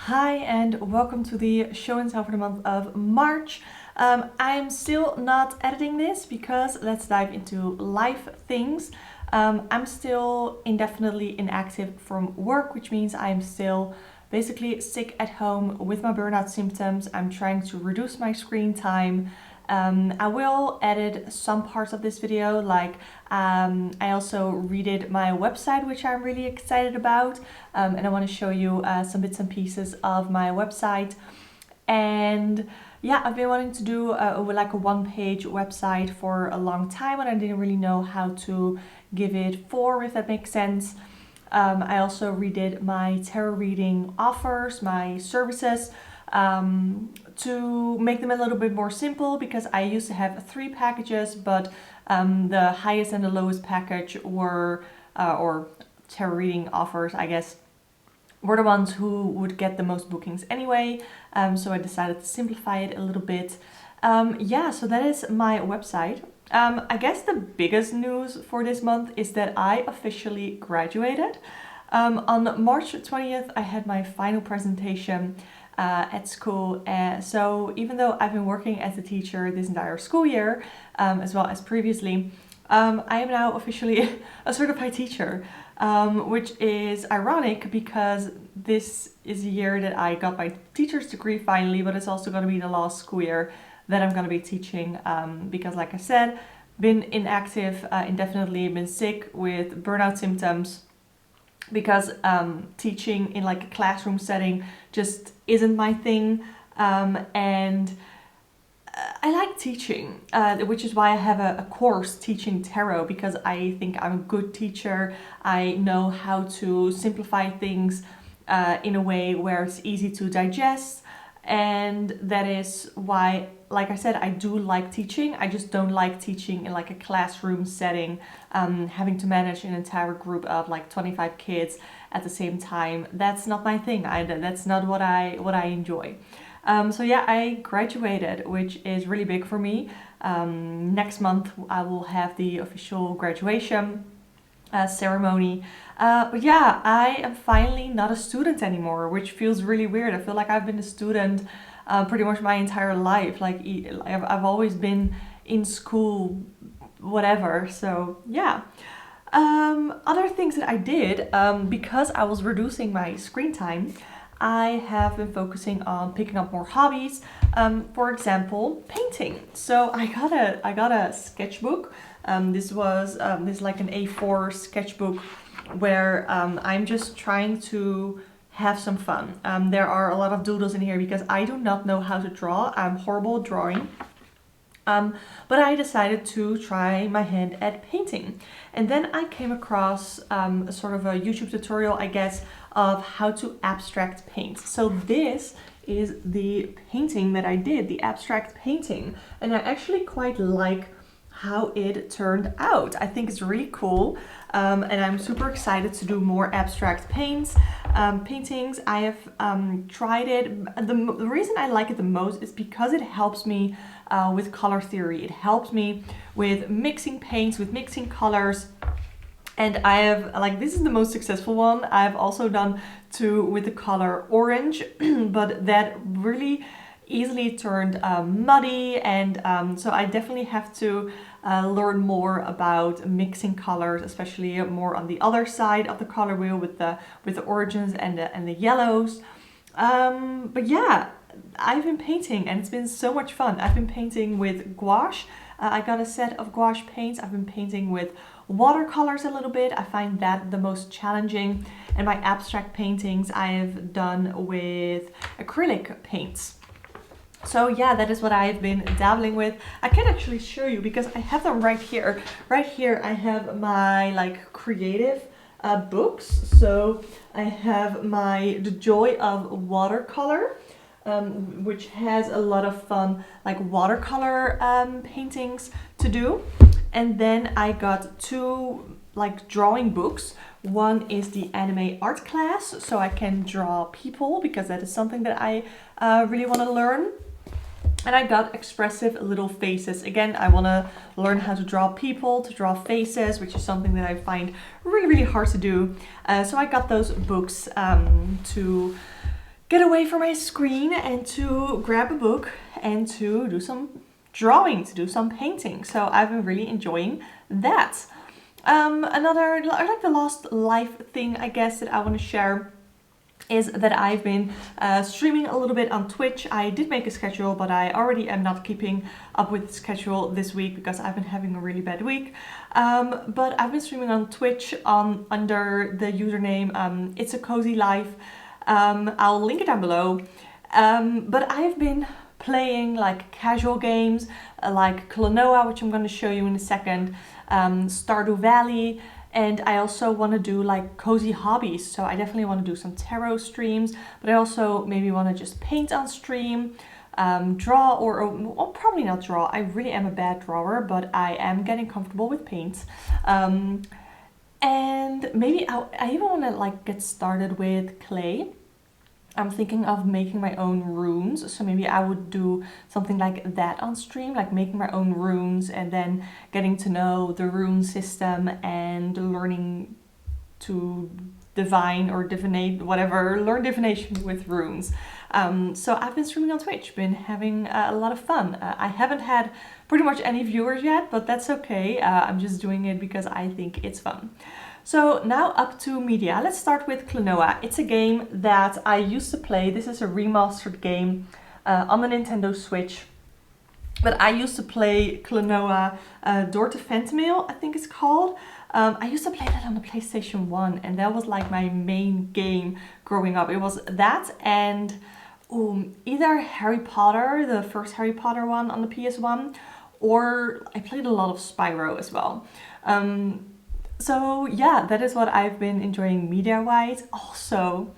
Hi and welcome to the show and tell for the month of March. I'm still not editing this because let's dive into life things. I'm still indefinitely inactive from work, which means I'm still basically sick at home with my burnout symptoms. I'm trying to reduce my screen time. I will edit some parts of this video, like I also redid my website, which I'm really excited about, and I want to show you some bits and pieces of my website. And yeah, I've been wanting to do like a one-page website for a long time, and I didn't really know how to give it form, if that makes sense. I also redid my tarot reading offers, my services, to make them a little bit more simple, because I used to have 3 packages, but the highest and the lowest package were, or tarot reading offers, I guess, were the ones who would get the most bookings anyway. So I decided to simplify it a little bit. Yeah, so that is my website. I guess the biggest news for this month is that I officially graduated. On March 20th, I had my final presentation at school. So even though I've been working as a teacher this entire school year, as well as previously, I am now officially a certified teacher, which is ironic because this is a year that I got my teacher's degree finally, but it's also going to be the last school year that I'm going to be teaching, because like I said, been inactive indefinitely, been sick with burnout symptoms, because teaching in like a classroom setting just isn't my thing, and I like teaching, which is why I have a course teaching tarot, because I think I'm a good teacher. I know how to simplify things in a way where it's easy to digest, and that is why, like I said, I do like teaching. I just don't like teaching in like a classroom setting, having to manage an entire group of like 25 kids at the same time. That's not my thing. That's not what I enjoy. So yeah, I graduated, which is really big for me. Next month I will have the official graduation ceremony. But yeah, I am finally not a student anymore, which feels really weird. I feel like I've been a student pretty much my entire life. Like I've always been in school, whatever. So yeah. Other things that I did, because I was reducing my screen time, I have been focusing on picking up more hobbies. For example, painting. So I got a sketchbook. This is like an A4 sketchbook where I'm just trying to have some fun. There are a lot of doodles in here because I do not know how to draw. I'm horrible at drawing. But I decided to try my hand at painting. And then I came across a sort of a YouTube tutorial, I guess, of how to abstract paint. So this is the painting that I did, the abstract painting. And I actually quite like how it turned out. I think it's really cool, and I'm super excited to do more abstract paintings. I have tried it. The reason I like it the most is because it helps me with color theory. It helps me with mixing paints, with mixing colors. And I have, like, this is the most successful one. I've also done 2 with the color orange, but that really easily turned muddy, and so I definitely have to learn more about mixing colors, especially more on the other side of the color wheel with the oranges and the yellows. But yeah, I've been painting and it's been so much fun. I've been painting with gouache. I got a set of gouache paints. I've been painting with watercolors a little bit. I find that the most challenging. And my abstract paintings I have done with acrylic paints. So yeah, that is what I've been dabbling with. I can actually show you because I have them right here. Right here I have my like creative books. So I have The Joy of Watercolor, which has a lot of fun like watercolor paintings to do. And then I got 2 like drawing books. One is the anime art class, so I can draw people because that is something that I really want to learn. And I got expressive little faces. Again, I want to learn how to draw people, to draw faces, which is something that I find really, really hard to do. So I got those books to get away from my screen and to grab a book and to do some drawing, to do some painting. So I've been really enjoying that. Another, like the last life thing I guess that I want to share is that I've been streaming a little bit on Twitch. I did make a schedule, but I already am not keeping up with the schedule this week because I've been having a really bad week. But I've been streaming on Twitch under the username It's a Cozy Life. I'll link it down below. But I've been playing like casual games like Klonoa, which I'm going to show you in a second, Stardew Valley, and I also want to do like cozy hobbies. So I definitely want to do some tarot streams, but I also maybe want to just paint on stream, draw, or probably not draw. I really am a bad drawer, but I am getting comfortable with paint. And maybe I even want to like get started with clay. I'm thinking of making my own runes, so maybe I would do something like that on stream, like making my own runes and then getting to know the rune system and learning to divine or divinate, whatever, learn divination with runes. So I've been streaming on Twitch, been having a lot of fun. I haven't had pretty much any viewers yet, but that's okay. I'm just doing it because I think it's fun. So now up to media. Let's start with Klonoa. It's a game that I used to play. This is a remastered game on the Nintendo Switch. But I used to play Klonoa Door to Phantomale, I think it's called. I used to play that on the PlayStation 1 and that was like my main game growing up. It was that and either Harry Potter, the first Harry Potter one on the PS1, or I played a lot of Spyro as well. So yeah, that is what I've been enjoying media-wise. Also,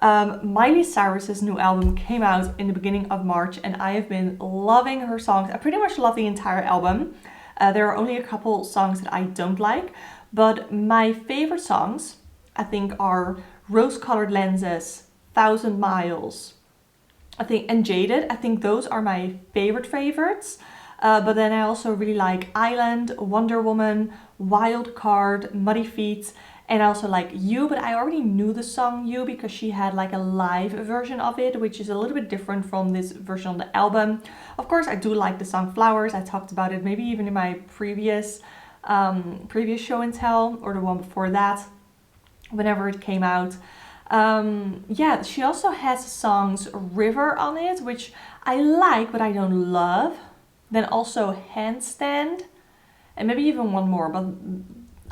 Miley Cyrus's new album came out in the beginning of March and I have been loving her songs. I pretty much love the entire album. There are only a couple songs that I don't like, but my favorite songs, I think, are Rose-Colored Lenses, 1,000 Miles, I think, and Jaded. I think those are my favorites. But then I also really like Island, Wonder Woman, Wild Card, Muddy Feet, and I also like You, but I already knew the song You because she had like a live version of it, which is a little bit different from this version on the album. Of course, I do like the song Flowers. I talked about it maybe even in my previous show and tell, or the one before that, whenever it came out. Yeah, she also has songs River on it, which I like, but I don't love. Then also Handstand, and maybe even one more, but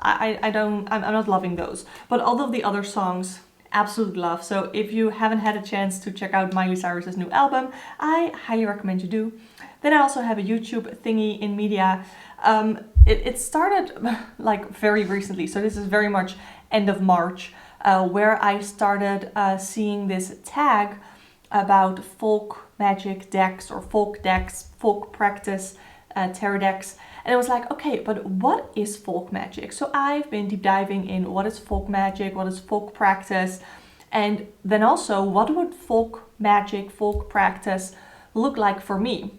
I'm not loving those. But all of the other songs, absolute love. So if you haven't had a chance to check out Miley Cyrus's new album, I highly recommend you do. Then I also have a YouTube thingy in media. It started like very recently, so this is very much end of March, where I started seeing this tag about folk magic decks or folk decks, folk practice, tarot decks. And I was like, okay, but what is folk magic? So I've been deep diving in what is folk magic, what is folk practice, and then also what would folk magic, folk practice look like for me?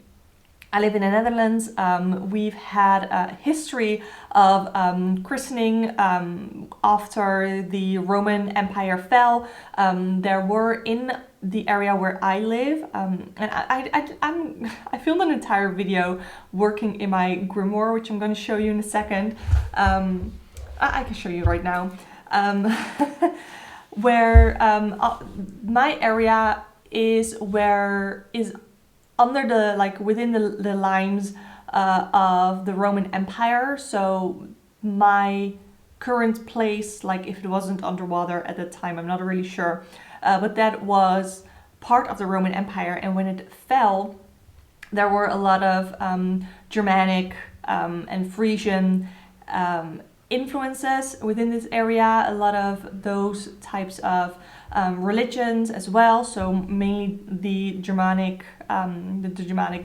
I live in the Netherlands. We've had a history of christening after the Roman Empire fell. There were in the area where I live, and I filmed an entire video working in my grimoire, which I'm going to show you in a second. I can show you right now. Where my area is under the, like within the lines of the Roman Empire. So my current place, like if it wasn't underwater at the time, I'm not really sure, but that was part of the Roman Empire. And when it fell, there were a lot of Germanic and Frisian influences within this area, a lot of those types of religions as well, so mainly the Germanic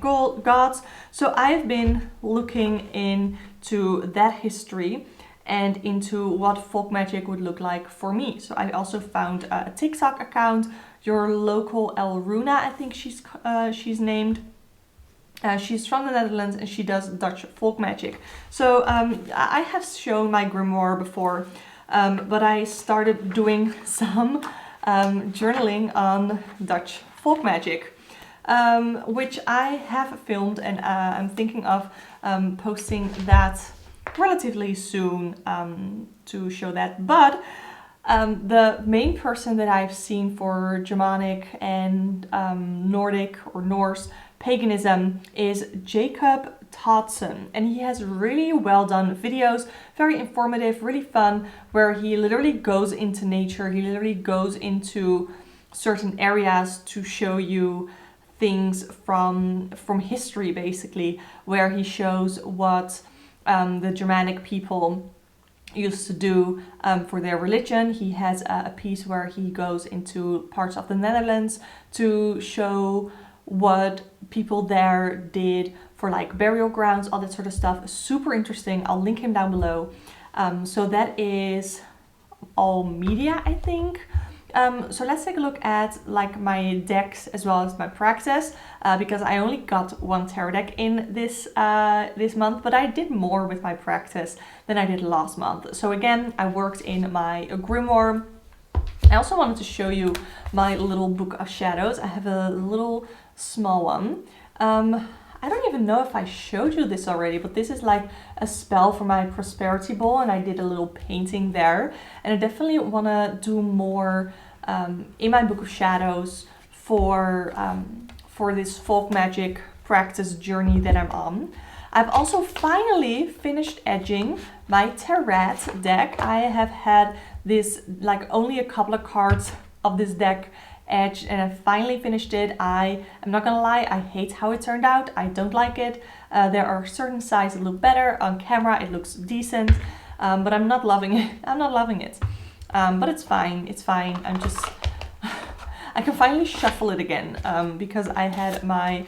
gods. So I've been looking into that history and into what folk magic would look like for me. So I also found a TikTok account, Your Local El Runa, I think she's named. She's from the Netherlands and she does Dutch folk magic. So I have shown my grimoire before, but I started doing some journaling on Dutch folk magic, which I have filmed, and I'm thinking of posting that relatively soon to show that. But the main person that I've seen for Germanic and Nordic or Norse paganism is Jacob Todson, and he has really well done videos, very informative, really fun, where he literally goes into nature, he literally goes into certain areas to show you things from history, basically, where he shows what the Germanic people used to do for their religion. He has a piece where he goes into parts of the Netherlands to show what people there did for like burial grounds, all that sort of stuff. Super interesting. I'll link him down below. So that is all media, I think. So let's take a look at like my decks as well as my practice, because I only got one tarot deck in this month, but I did more with my practice than I did last month. So again, I worked in my grimoire. I also wanted to show you my little book of shadows. I have a little small one. I don't even know if I showed you this already, but this is like a spell for my prosperity bowl, and I did a little painting there. And I definitely want to do more in my book of shadows for this folk magic practice journey that I'm on. I've also finally finished edging my tarot deck. I have had this like only a couple of cards of this deck edged, and I finally finished it. I'm not gonna lie, I hate how it turned out. I don't like it. There are certain sides that look better on camera. It looks decent, but I'm not loving it. I'm not loving it. But it's fine. It's fine. I can finally shuffle it again because I had my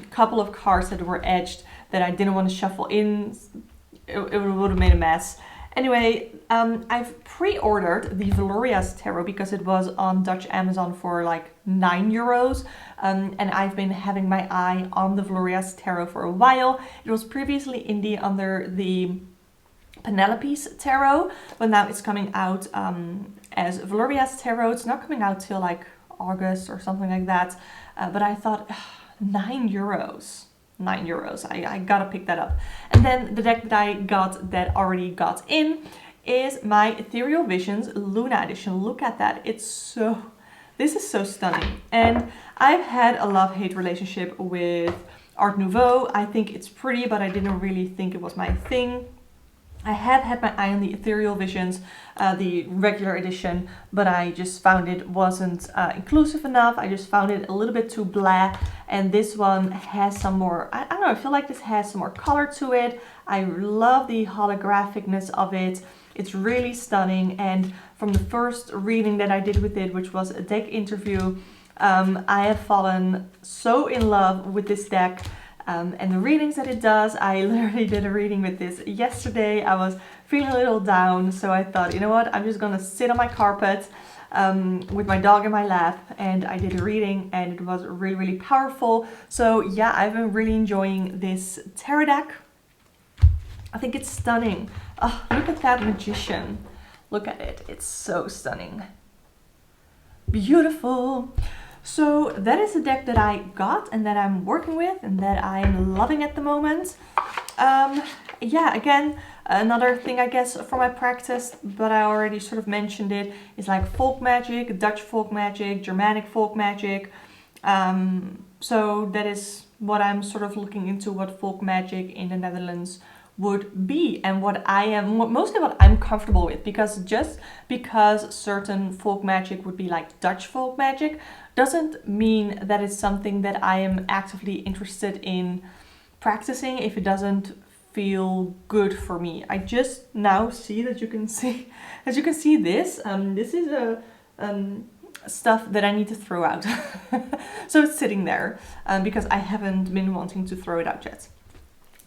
couple of cards that were edged that I didn't want to shuffle in. It would have made a mess. Anyway, I've pre-ordered the Valoria's Tarot because it was on Dutch Amazon for like €9. And I've been having my eye on the Valoria's Tarot for a while. It was previously indie under the Penelope's Tarot, but now it's coming out as Valoria's Tarot. It's not coming out till like August or something like that. But I thought, €9. €9. I gotta pick that up. And then the deck that I got that already got in is my Ethereal Visions Luna edition. Look at that. This is so stunning. And I've had a love-hate relationship with Art Nouveau. I think it's pretty, but I didn't really think it was my thing. I have had my eye on the Ethereal Visions, the regular edition, but I just found it wasn't inclusive enough. I just found it a little bit too blah, and this one has some more, I don't know, I feel like this has some more color to it. I love the holographicness of it. It's really stunning, and from the first reading that I did with it, which was a deck interview, I have fallen so in love with this deck. And the readings that it does. I literally did a reading with this yesterday. I was feeling a little down, so I thought, you know what, I'm just gonna sit on my carpet with my dog in my lap, and I did a reading, and it was really, really powerful. So yeah, I've been really enjoying this tarot deck. I think it's stunning. Oh, look at that Magician. Look at it. It's so stunning. Beautiful. So that is the deck that I got and that I'm working with and that I'm loving at the moment. Yeah, again, another thing I guess for my practice, but I already sort of mentioned it, is like folk magic, Dutch folk magic, Germanic folk magic. So that is what I'm sort of looking into, what folk magic in the Netherlands would be, and mostly what I'm comfortable with, because just because certain folk magic would be like Dutch folk magic doesn't mean that it's something that I am actively interested in practicing if it doesn't feel good for me. I just now see that you can see this. This is a stuff that I need to throw out. So it's sitting there because I haven't been wanting to throw it out yet.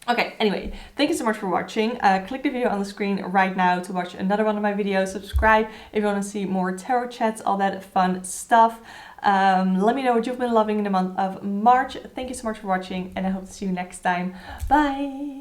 Okay, anyway, thank you so much for watching. Click the video on the screen right now to watch another one of my videos. Subscribe if you want to see more tarot chats, all that fun stuff. Let me know what you've been loving in the month of March. Thank you so much for watching, and I hope to see you next time. Bye!